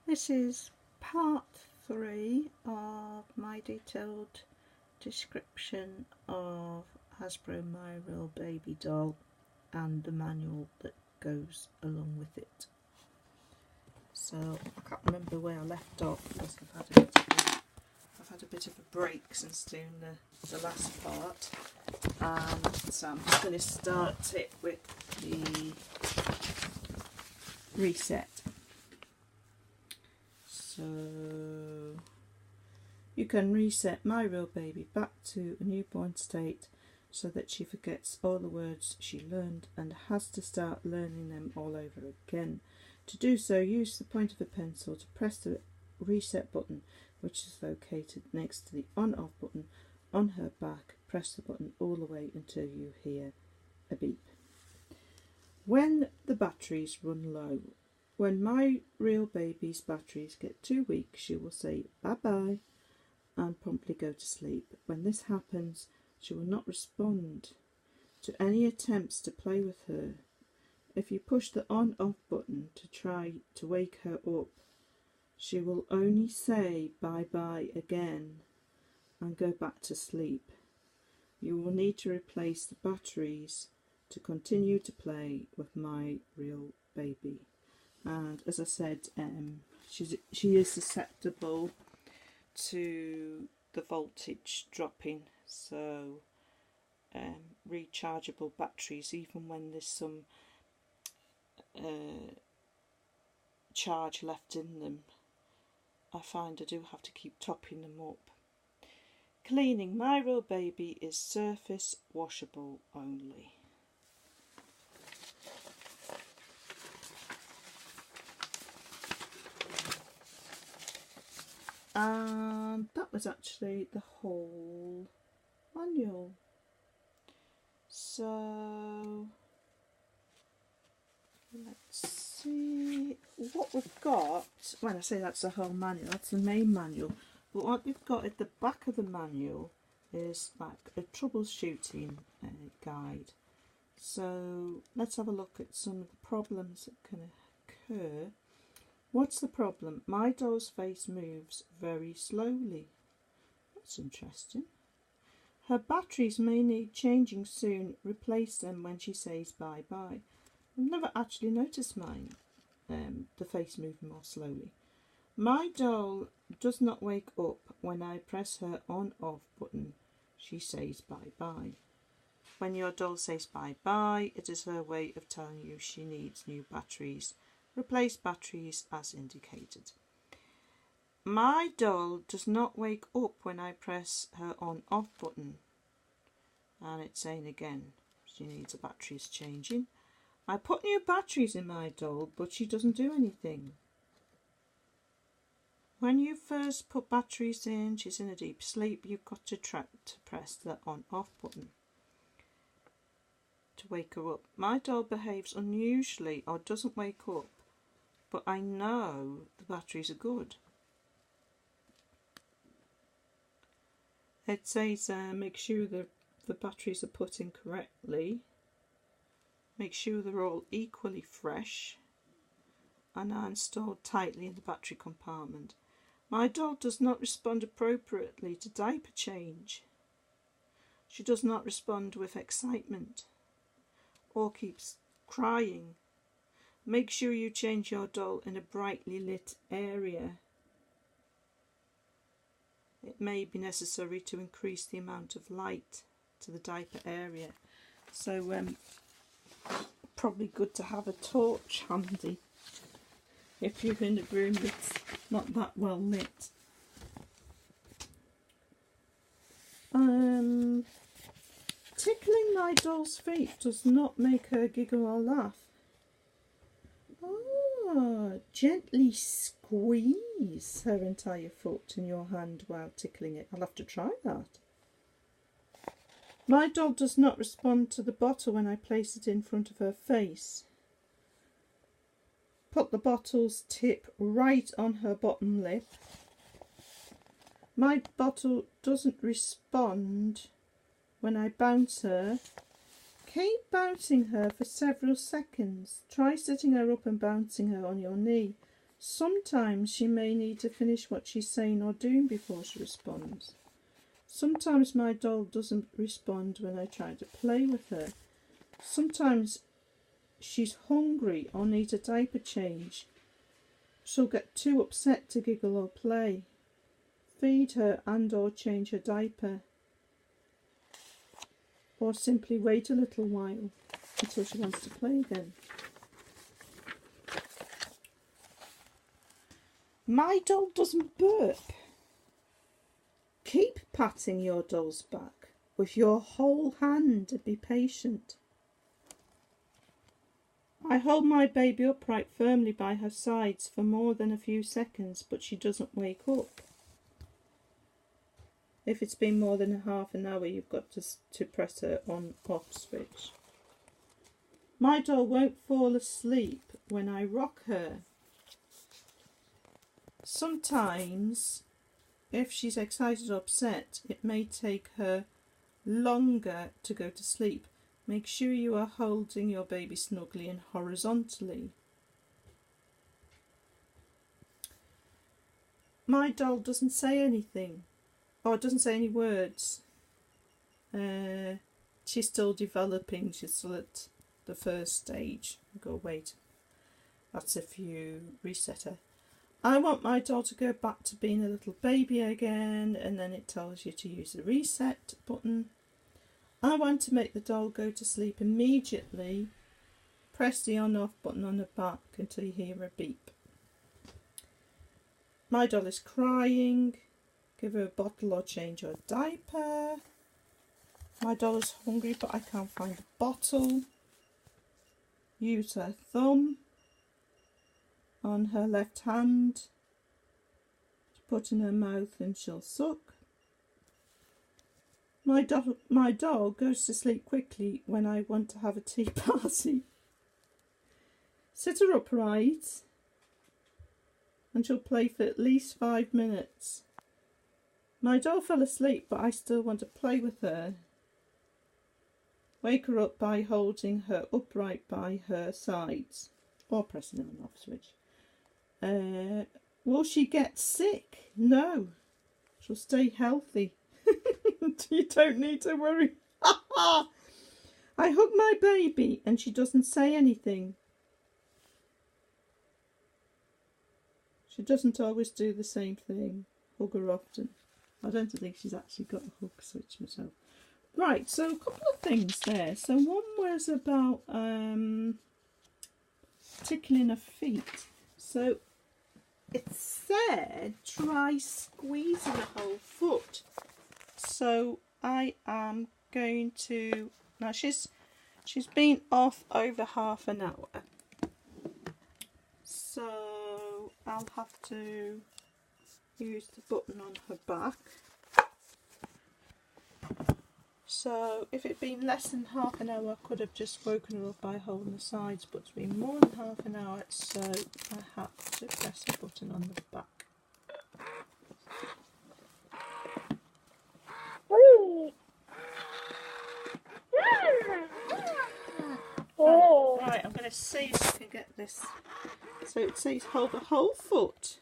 This is part 3 of my detailed description of Hasbro My Real Baby doll and the manual that goes along with it. So I can't remember where I left off because I've had a bit of a break since doing the last part. So I'm just going to start it with the reset. So you can reset My Real Baby back to a newborn state so that she forgets all the words she learned and has to start learning them all over again. To do so, use the point of a pencil to press the reset button, which is located next to the on-off button on her back. Press the button all the way until you hear a beep. When the batteries run low, when My Real Baby's batteries get too weak, she will say bye-bye and promptly go to sleep. When this happens, she will not respond to any attempts to play with her. If you push the on-off button to try to wake her up, she will only say bye-bye again and go back to sleep. You will need to replace the batteries to continue to play with My Real Baby. And as I said, she is susceptible to the voltage dropping, so rechargeable batteries, even when there's some charge left in them, I find I do have to keep topping them up. Cleaning My Real Baby is surface washable only. And that was actually the whole manual. So let's see what we've got. When I say that's the whole manual, that's the main manual. But what we've got at the back of the manual is like a troubleshooting guide. So let's have a look at some of the problems that can occur. What's the problem? My doll's face moves very slowly. That's interesting. Her batteries may need changing soon. Replace them when she says bye-bye. I've never actually noticed mine, the face moving more slowly. My doll does not wake up when I press her on-off button. She says bye-bye. When your doll says bye-bye, it is her way of telling you she needs new batteries. Replace batteries as indicated. My doll does not wake up when I press her on-off button. And it's saying again, she needs the batteries changing. I put new batteries in my doll, but she doesn't do anything. When you first put batteries in, she's in a deep sleep. You've got to press the on-off button to wake her up. My doll behaves unusually or doesn't wake up, but I know the batteries are good. It says make sure the batteries are put in correctly. Make sure they're all equally fresh and are installed tightly in the battery compartment. My doll does not respond appropriately to diaper change. She does not respond with excitement or keeps crying. Make sure you change your doll in a brightly lit area. It may be necessary to increase the amount of light to the diaper area. So probably good to have a torch handy if you're in a room that's not that well lit. Tickling my doll's feet does not make her giggle or laugh. Gently squeeze her entire foot in your hand while tickling it. I'll have to try that. My doll does not respond to the bottle when I place it in front of her face. Put the bottle's tip right on her bottom lip. My bottle doesn't respond when I bounce her. Keep bouncing her for several seconds. Try sitting her up and bouncing her on your knee Sometimes she may need to finish what she's saying or doing before she responds. Sometimes my doll doesn't respond when I try to play with her. Sometimes she's hungry or needs a diaper change. She'll get too upset to giggle or play. Feed her and or change her diaper. Or simply wait a little while until she wants to play again. My doll doesn't burp. Keep patting your doll's back with your whole hand and be patient. I hold my baby upright firmly by her sides for more than a few seconds, but she doesn't wake up. If it's been more than half an hour, you've got to press her on/off switch. My doll won't fall asleep when I rock her. Sometimes, if she's excited or upset, it may take her longer to go to sleep. Make sure you are holding your baby snugly and horizontally. My doll doesn't say anything, or doesn't say any words. She's still developing. She's still at the first stage. Go wait. That's if you reset her. I want my doll to go back to being a little baby again, and then it tells you to use the reset button. I want to make the doll go to sleep immediately. Press the on/off button on the back until you hear a beep. My doll is crying. Give her a bottle or change her diaper. My doll is hungry but I can't find the bottle. Use her thumb on her left hand to put in her mouth and she'll suck. My dog goes to sleep quickly when I want to have a tea party. Sit her upright and she'll play for at least 5 minutes. My doll fell asleep but I still want to play with her. Wake her up by holding her upright by her sides or pressing the on/off switch. Will she get sick? No, she'll stay healthy. You don't need to worry. I hug my baby and she doesn't say anything. She doesn't always do the same thing. Hug her often. I don't think she's actually got a hug switch herself. Right, so a couple of things there. So one was about tickling her feet. So it said try squeezing the whole foot. So I am going to, now she's been off over half an hour. So I'll have to use the button on her back. So if it'd been less than half an hour, I could have just woken her up by holding the sides, but it's been more than half an hour, so I have to press the button on the back. Right, I'm going to see if I can get this. So it says hold the whole foot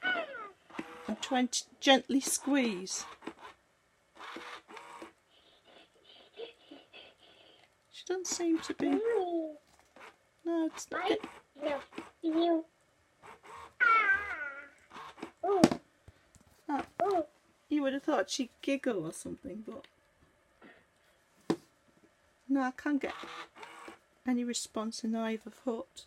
and try and gently squeeze. She doesn't seem to be. No, it's not. You would have thought she'd giggle or something, but no, I can't get any response in either foot.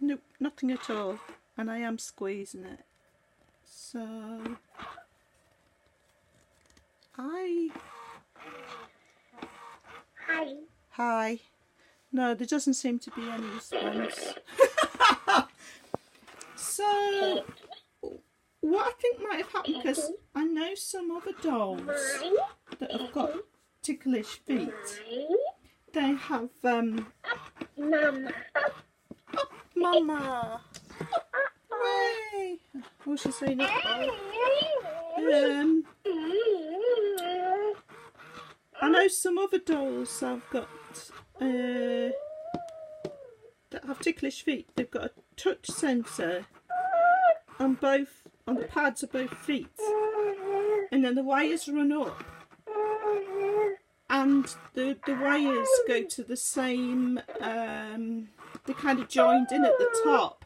Nope, nothing at all. And I am squeezing it. So Hi. No, there doesn't seem to be any response. So what I think might have happened, because I know some other dolls that have got ticklish feet, they have Mama. Oh, Mama. Way. What should I say now? I know some other dolls I've got that that have ticklish feet, they've got a touch sensor on the pads of both feet, and then the wires run up, and the wires go to the same, they're kind of joined in at the top.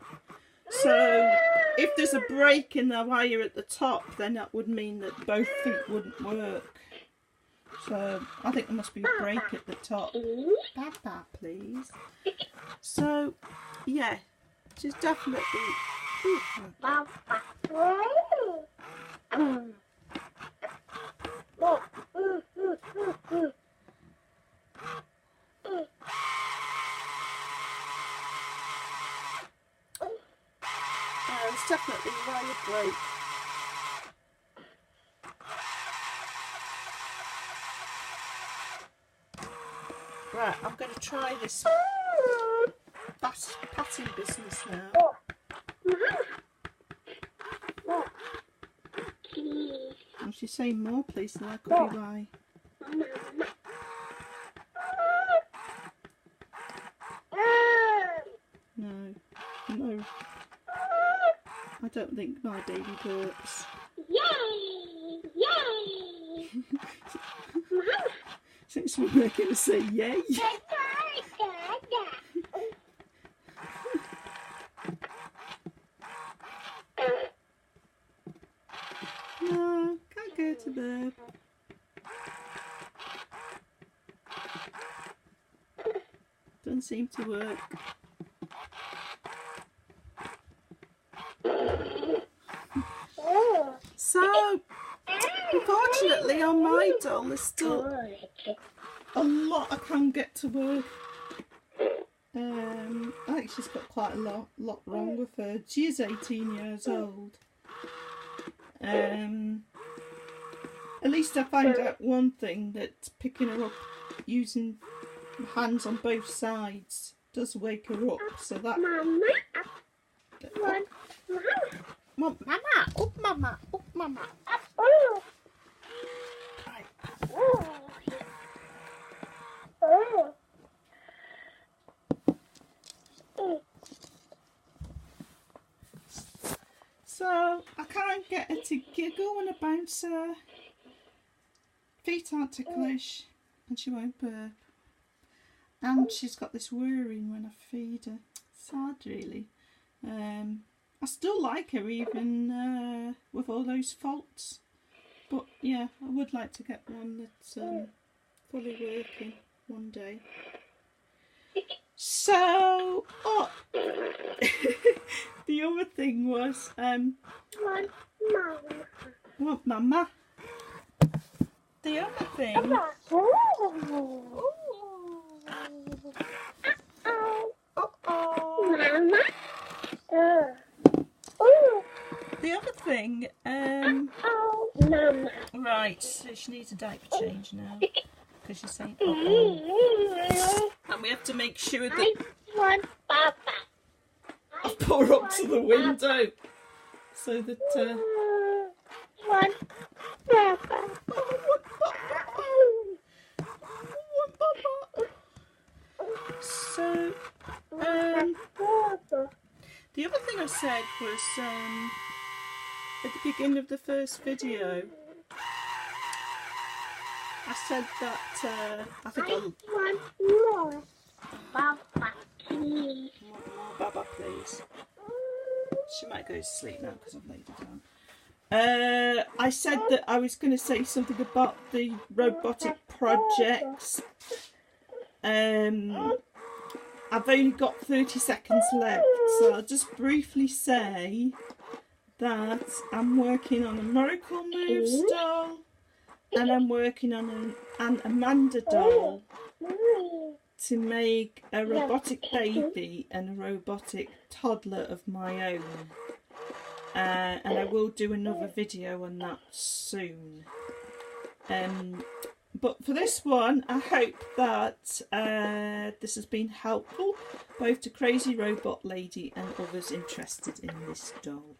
So if there's a break in the wire at the top, then that would mean that both feet wouldn't work. So I think there must be a break at the top. Baba, please. So yeah, she's definitely. It's definitely wire broke. Right, I'm going to try this patting business now. And she's saying more, please, so that could be why. No, no. I don't think my baby burps. Yay! Yay! Since we're going to say yay. No, can't go to bed. Doesn't seem to work. So, unfortunately on my doll there's still a lot I can't get to work. I think she's got quite a lot wrong with her. She is 18 years old. At least I found out one thing, that picking her up using hands on both sides does wake her up, so that... Mama, up mama, up mama. Right. So I can't get her to giggle when I bounce her. Feet aren't ticklish, and she won't burp. And she's got this whirring when I feed her. Sad, really. I still like her even with all those faults, but yeah, I would like to get one that's fully working one day. So, the other thing was, what, Mama? The other thing. The other thing, right, so she needs a diaper change now, because she's saying, and we have to make sure that I pour her up to the window, so that, so, the other thing I said was, at the beginning of the first video, I said that I think I'll... Want more Baba, please. More Baba, please. She might go to sleep now because I've laid her down. I said that I was going to say something about the robotic projects. I've only got 30 seconds left, so I'll just briefly say that I'm working on a Miracle Moves doll, and I'm working on an Amanda doll to make a robotic baby and a robotic toddler of my own. And I will do another video on that soon. But for this one, I hope that this has been helpful, both to Crazy Robot Lady and others interested in this doll.